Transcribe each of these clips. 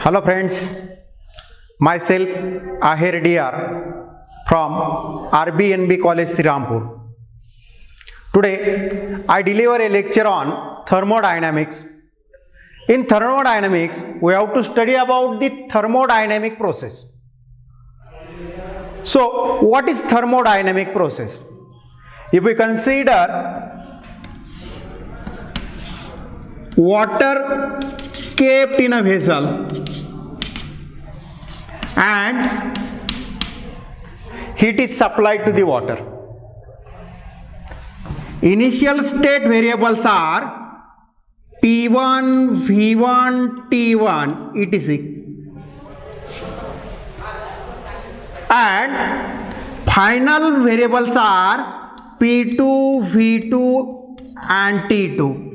Hello friends, myself Ahir DR from RBNB College Srirampur. Today I deliver a lecture on thermodynamics. In thermodynamics we have to study about the thermodynamic process. So what is thermodynamic process? If we consider water kept in a vessel and heat is supplied to the water. Initial state variables are T1, V1, T1, etc. And final variables are P2, V2 and T2.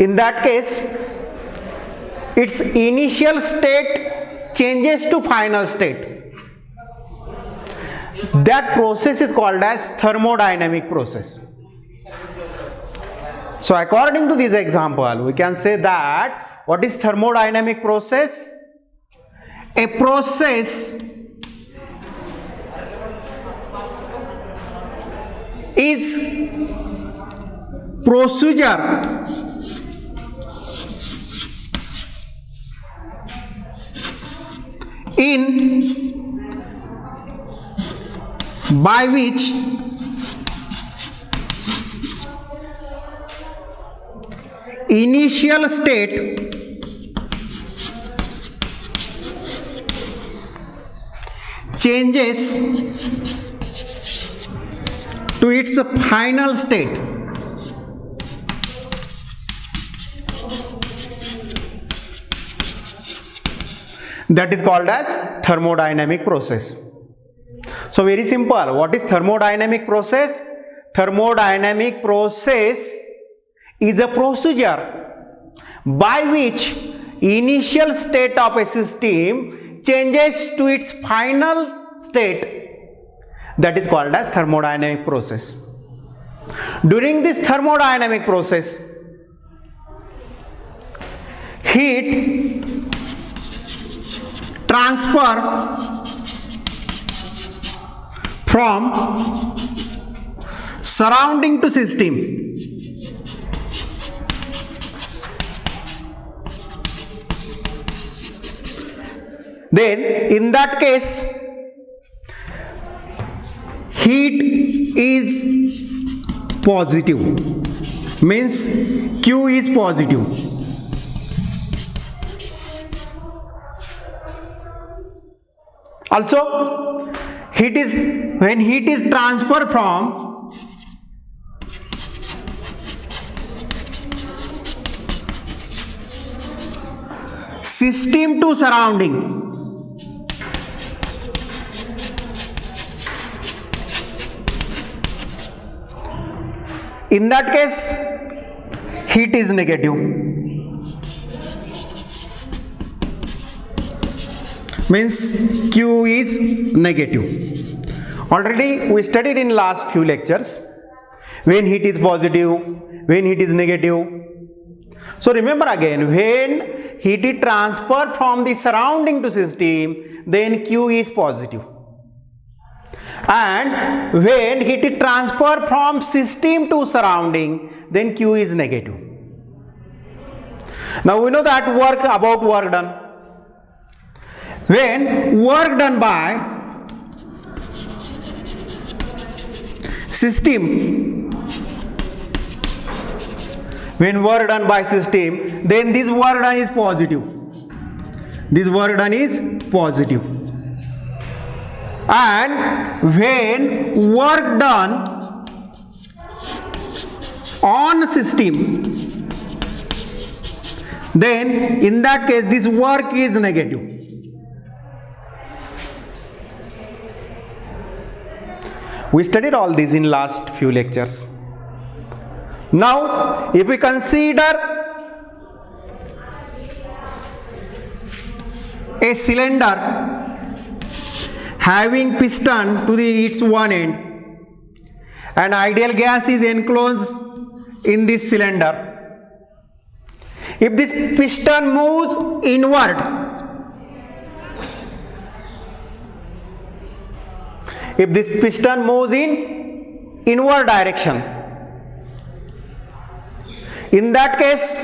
In that case, its initial state changes to final state. That process is called as thermodynamic process. So according to this example, we can say that what is thermodynamic process? A process is procedure by which initial state changes to its final state. That is called as thermodynamic process. So very simple, what is thermodynamic process? Thermodynamic process is a procedure by which initial state of a system changes to its final state. That is called as thermodynamic process. During this thermodynamic process, heat transfer from surrounding to system. Then in that case, heat is positive, means Q is positive. Also, when heat is transferred from system to surrounding, in that case heat is negative, means Q is negative. Already we studied in last few lectures when heat is positive, when heat is negative. So remember again, when heat is transferred from the surrounding to system, then Q is positive. And when heat is transferred from system to surrounding, then Q is negative. Now we know that about work done. When work done by system, when work done by system, then this work done is positive. This work done is positive. And when work done on system, then in that case this work is negative. We studied all these in last few lectures. Now, if we consider a cylinder having piston to its one end, and ideal gas is enclosed in this cylinder. If this piston moves inward, if this piston moves in inward direction, in that case,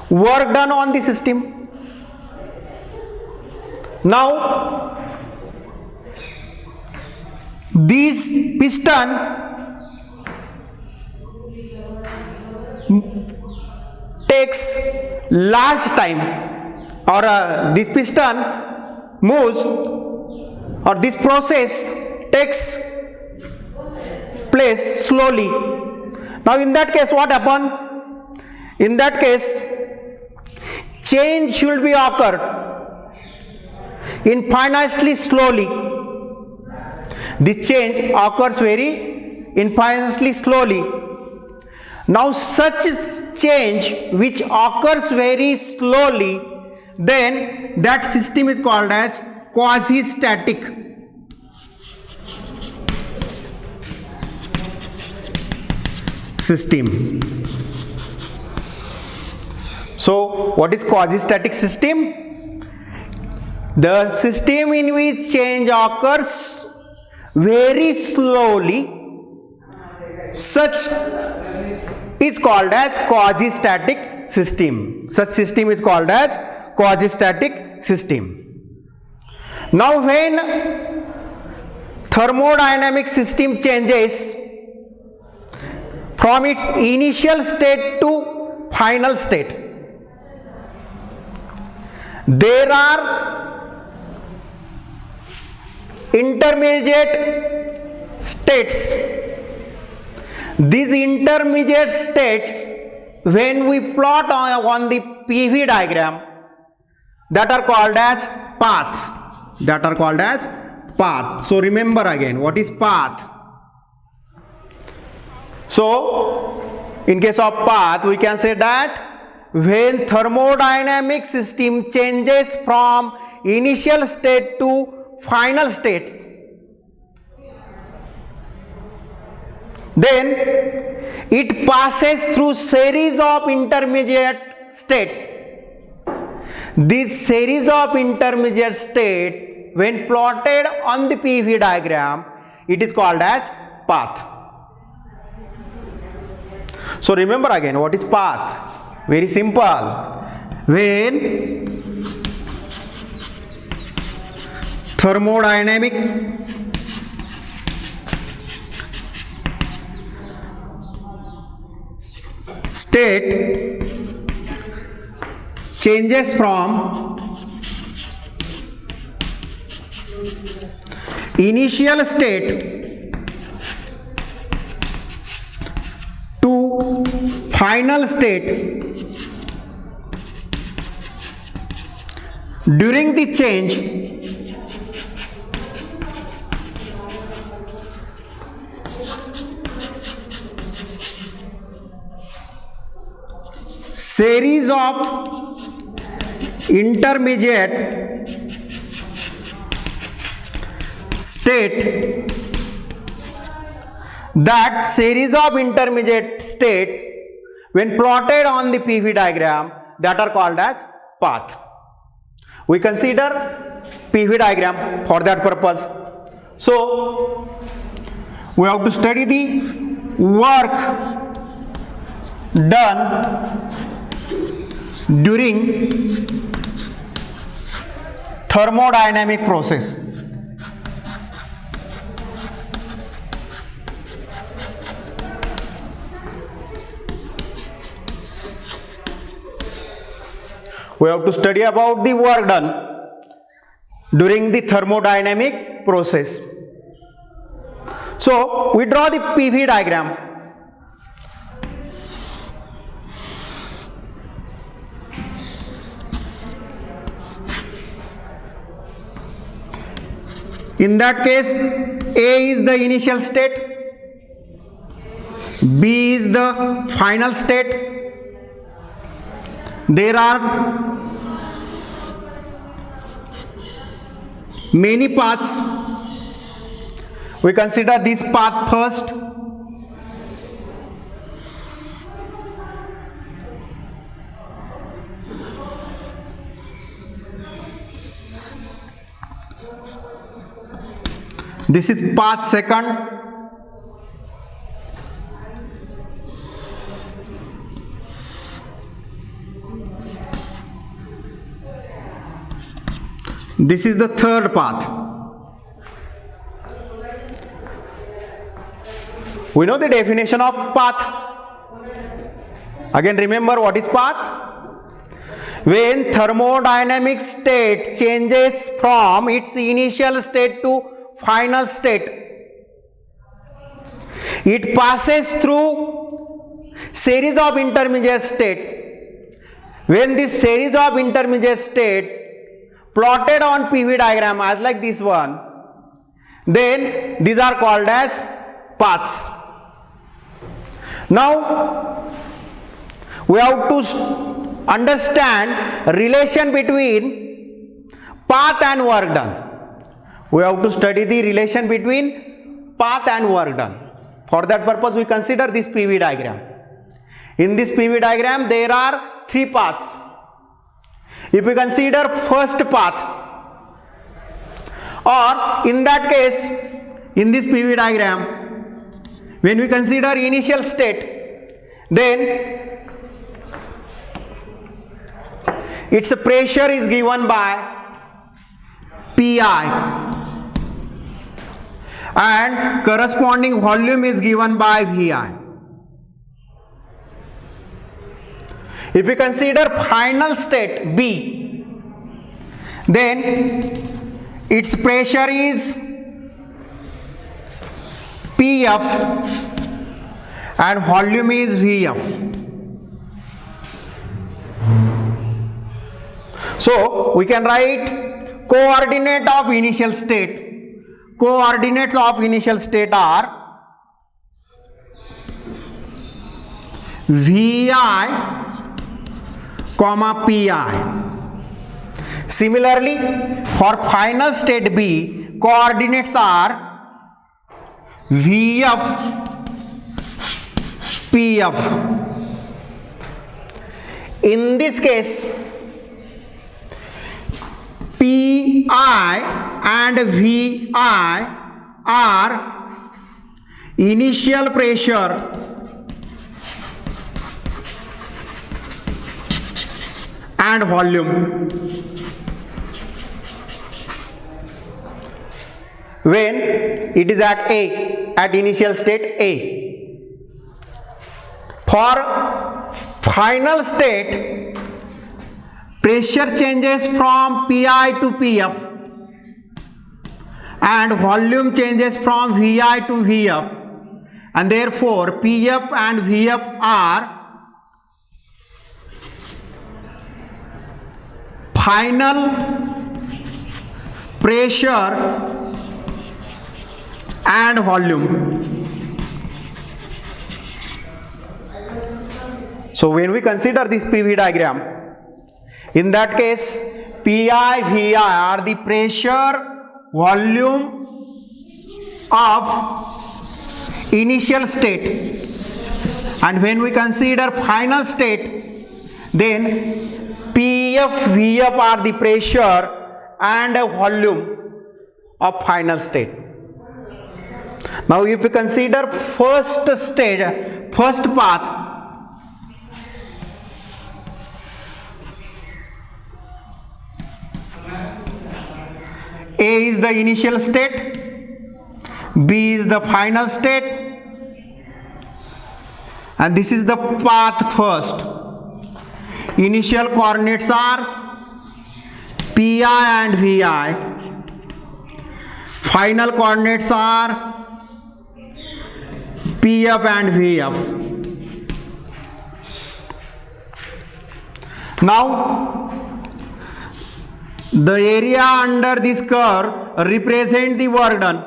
work done on the system. Now, this piston takes large time, or this piston moves, or this process takes place slowly. Now in that case what happen? In that case, change should be occurred infinitely slowly. This change occurs very infinitely slowly. Now such change which occurs very slowly, then that system is called as quasi-static. System. So what is quasi-static system? The system in which change occurs very slowly, such is called as quasi-static system. Such system is called as quasi-static system. Now when thermodynamic system changes from its initial state to final state, there are intermediate states. These intermediate states, when we plot on the PV diagram, that are called as path. That are called as path. So remember again, what is path? So in case of path, we can say that when thermodynamic system changes from initial state to final state, then it passes through series of intermediate state. This series of intermediate state, when plotted on the PV diagram, it is called as path. So remember again, what is path? Very simple. When thermodynamic state changes from initial state to final state, during the change series of intermediate state, that series of intermediate state, when plotted on the PV diagram, that are called as path. We consider PV diagram for that purpose. So we have to study the work done during thermodynamic process. We have to study about the work done during the thermodynamic process. So we draw the PV diagram. In that case, A is the initial state, B is the final state. There are many paths. We consider this path first. This is path second. This is the third path. We know the definition of path. Again, remember what is path? When thermodynamic state changes from its initial state to final state, it passes through series of intermediate state. When this series of intermediate state plotted on PV diagram as like this one, then these are called as paths. Now we have to understand relation between path and work done. We have to study the relation between path and work done. For that purpose we consider this PV diagram. In this PV diagram there are three paths. If we consider first path, or in that case in this PV diagram, when we consider initial state, then its pressure is given by Pi and corresponding volume is given by Vi. If we consider final state B, then its pressure is Pf and volume is Vf. So we can write coordinate of initial state. Coordinates of initial state are Vi, comma Pi. Similarly, for final state B, coordinates are Vf, Pf. In this case, Pi and Vi are initial pressure and volume when it is at A, at initial state A. For final state, pressure changes from Pi to Pf and volume changes from Vi to Vf, and therefore Pf and Vf are final pressure and volume. So when we consider this PV diagram, in that case Pi, Vi are the pressure, volume of initial state, and when we consider final state, then Pf, Vf are the pressure and volume of final state. Now if we consider first stage, first path, A is the initial state, B is the final state, and this is the path first. Initial coordinates are Pi and Vi. Final coordinates are Pf and Vf. Now the area under this curve represent the work done.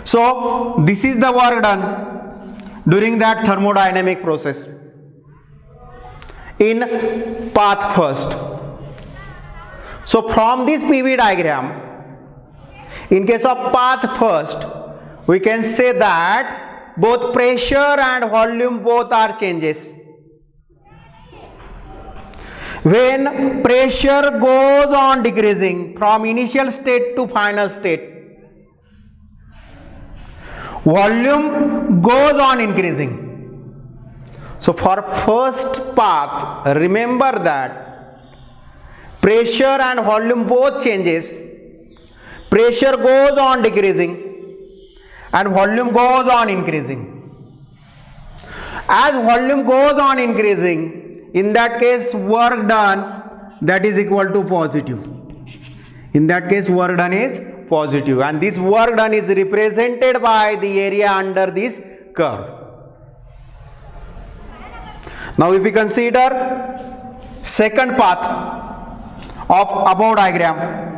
So this is the work done during that thermodynamic process in path first. So from this PV diagram, in case of path first, we can say that both pressure and volume both are changes. when pressure goes on decreasing from initial state to final state, volume goes on increasing. So for first path, remember that pressure and volume both changes. Pressure goes on decreasing and volume goes on increasing. As volume goes on increasing, in that case work done, that is equal to positive. In that case work done is positive, and this work done is represented by the area under this curve. Now if we consider second path of above diagram,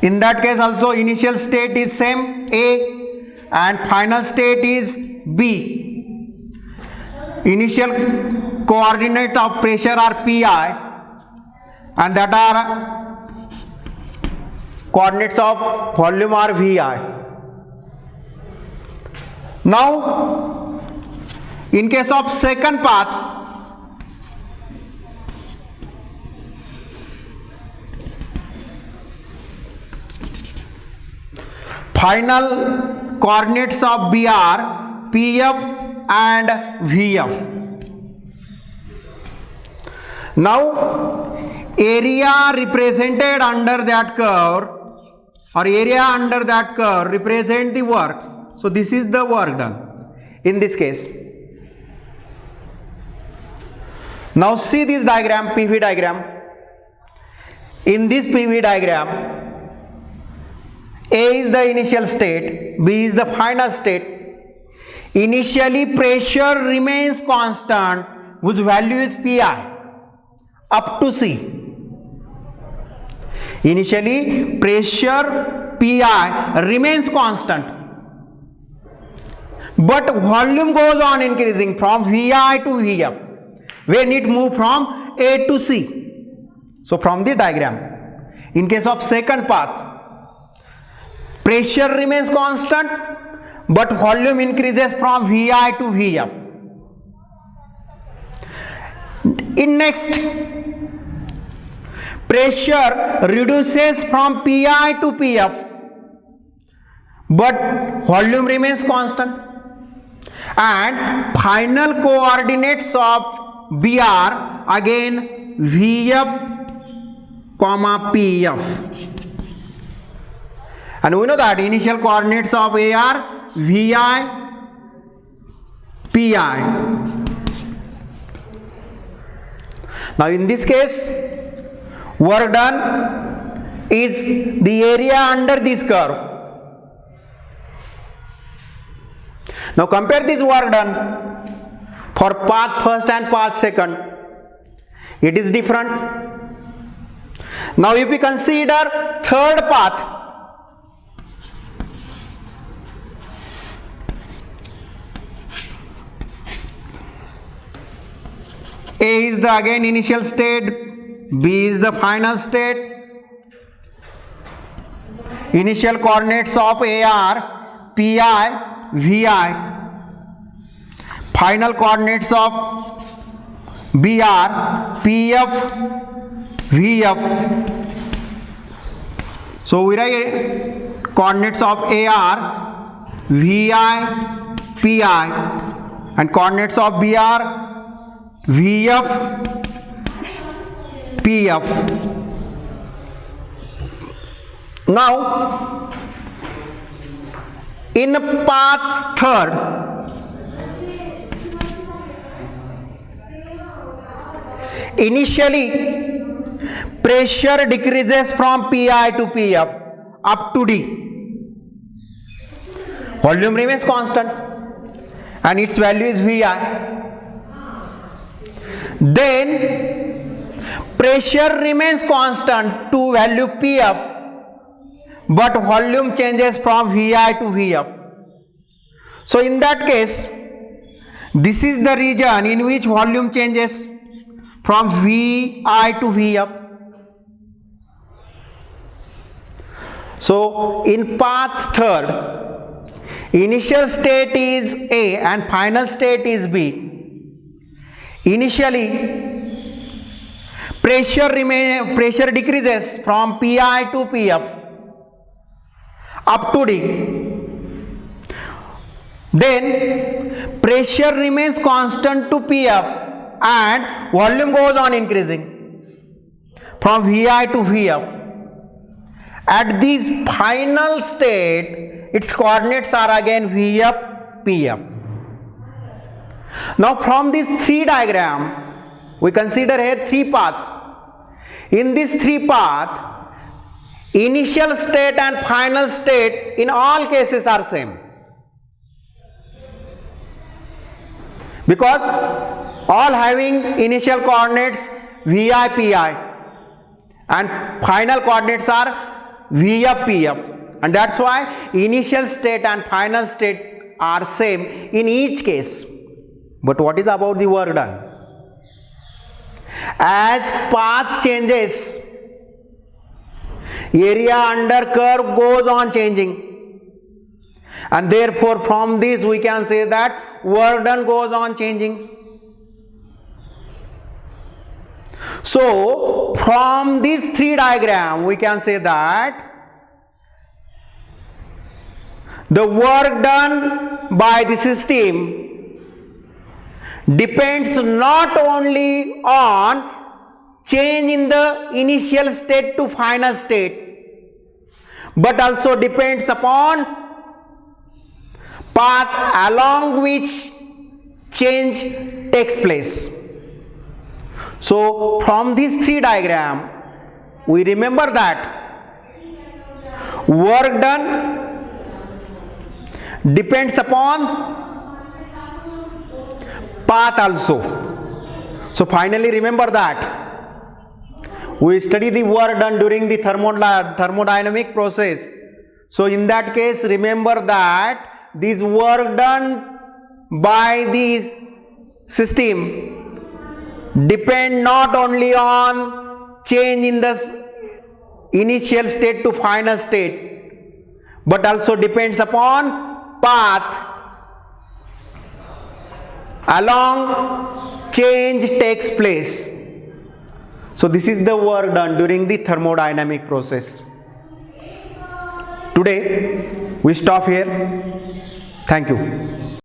in that case also initial state is same A and final state is B. Initial coordinate of pressure are Pi and that are coordinates of volume are Vi. Now in case of second path, final coordinates of B are PF and VF. Now area represented under that curve or area under that curve represent the work. So this is the work done in this case. Now see this diagram, PV diagram. In this PV diagram, A is the initial state, B is the final state. Initially pressure remains constant whose value is Pi up to C. Initially pressure Pi remains constant, but volume goes on increasing from Vi to Vf when it move from A to C. So from the diagram, in case of second path, pressure remains constant but volume increases from Vi to Vf. In next, pressure reduces from Pi to Pf but volume remains constant, and final coordinates of B are again Vf comma Pf, and we know that initial coordinates of A are Vi, Pi. Now in this case work done is the area under this curve. Now compare this work done for path first and path second. It is different. Now if we consider third path, A is the again initial state, B is the final state. Initial coordinates of A are Pi, Vi. Final coordinates of B are Pf, Vf. So we write coordinates of A are Vi, Pi, and coordinates of B are Vf, Pf. Now in path third, initially pressure decreases from Pi to Pf up to D. Volume remains constant and its value is Vi. Then pressure remains constant to value Pf, but volume changes from Vi to Vf. So in that case, this is the region in which volume changes from Vi to Vf. So in path third, Initial state is A and final state is B. Initially, pressure decreases from Pi to Pf up to D. Then pressure remains constant to Pf and volume goes on increasing from Vi to Vf. At this final state, its coordinates are again Vf, Pf. Now from this three diagram, we consider here three paths. In this three path, initial state and final state in all cases are same. Because all having initial coordinates Vi, Pi and final coordinates are Vf, Pf, and that's why initial state and final state are same in each case. But what is about the work done? As path changes, area under curve goes on changing, and therefore from this we can say that work done goes on changing. So from these three diagram we can say that the work done by the system depends not only on change in the initial state to final state, but also depends upon path along which change takes place. So from these three diagram, we remember that work done depends upon path also. So finally remember that we study the work done during the thermodynamic process. So in that case, remember that this work done by this system depend not only on change in the initial state to final state, but also depends upon path along change takes place. So this is the work done during the thermodynamic process. Today we stop here. Thank you.